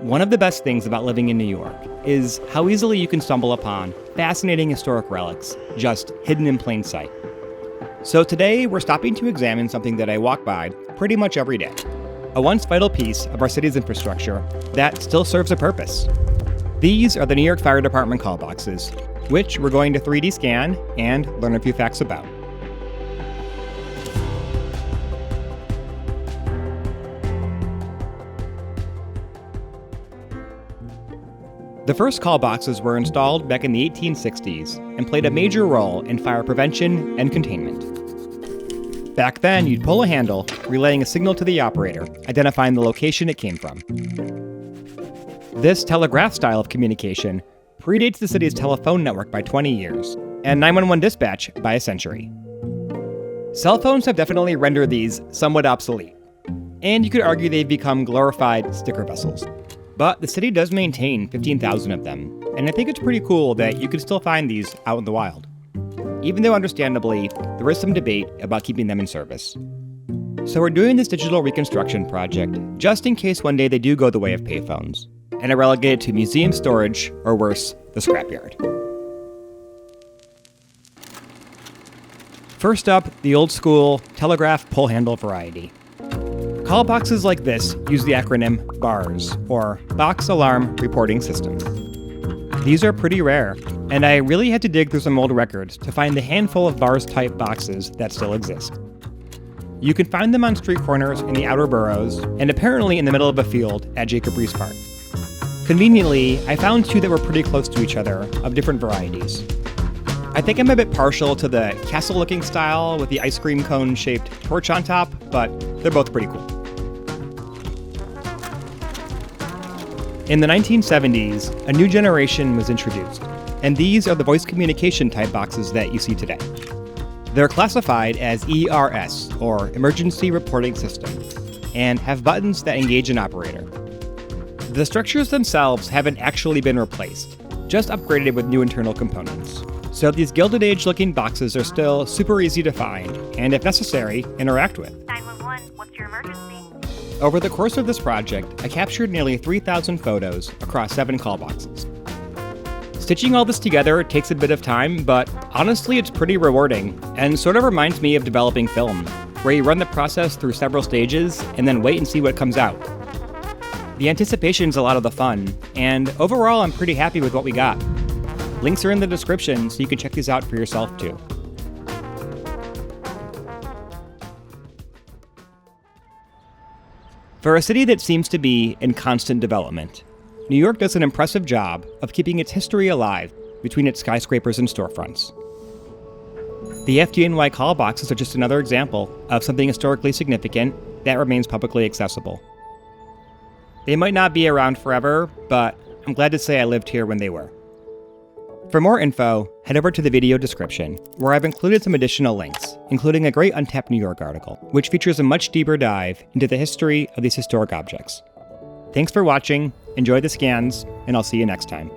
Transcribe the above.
One of the best things about living in New York is how easily you can stumble upon fascinating historic relics just hidden in plain sight. So today we're stopping to examine something that I walk by pretty much every day. A once vital piece of our city's infrastructure that still serves a purpose. These are the New York Fire Department Callboxes, which we're going to 3D scan and learn a few facts about. The first callboxes were installed back in the 1860s and played a major role in fire prevention and containment. Back then, you'd pull a handle, relaying a signal to the operator, identifying the location it came from. This telegraph style of communication predates the city's telephone network by 20 years, and 911 dispatch by a century. Cell phones have definitely rendered these somewhat obsolete, and you could argue they've become glorified sticker vessels. But the city does maintain 15,000 of them, and I think it's pretty cool that you can still find these out in the wild. Even though understandably, there is some debate about keeping them in service. So we're doing this digital reconstruction project just in case one day they do go the way of payphones, and are relegated to museum storage, or worse, the scrapyard. First up, the old school telegraph pull handle variety. Callboxes like this use the acronym BARS, or Box Alarm Reporting System. These are pretty rare, and I really had to dig through some old records to find the handful of BARS-type boxes that still exist. You can find them on street corners in the outer boroughs, and apparently in the middle of a field at Jacob Riis Park. Conveniently, I found two that were pretty close to each other, of different varieties. I think I'm a bit partial to the castle-looking style with the ice cream cone-shaped torch on top, but they're both pretty cool. In the 1970s, a new generation was introduced, and these are the voice communication type boxes that you see today. They're classified as ERS, or Emergency Reporting System, and have buttons that engage an operator. The structures themselves haven't actually been replaced, just upgraded with new internal components. So these Gilded Age-looking boxes are still super easy to find, and if necessary, interact with. 911, what's your emergency? Over the course of this project, I captured nearly 3,000 photos across 7 callboxes. Stitching all this together takes a bit of time, but honestly it's pretty rewarding, and sort of reminds me of developing film, where you run the process through several stages and then wait and see what comes out. The anticipation's a lot of the fun, and overall I'm pretty happy with what we got. Links are in the description so you can check these out for yourself too. For a city that seems to be in constant development, New York does an impressive job of keeping its history alive between its skyscrapers and storefronts. The FDNY callboxes are just another example of something historically significant that remains publicly accessible. They might not be around forever, but I'm glad to say I lived here when they were. For more info, head over to the video description, where I've included some additional links, including a great Untapped New York article, which features a much deeper dive into the history of these historic objects. Thanks for watching, enjoy the scans, and I'll see you next time.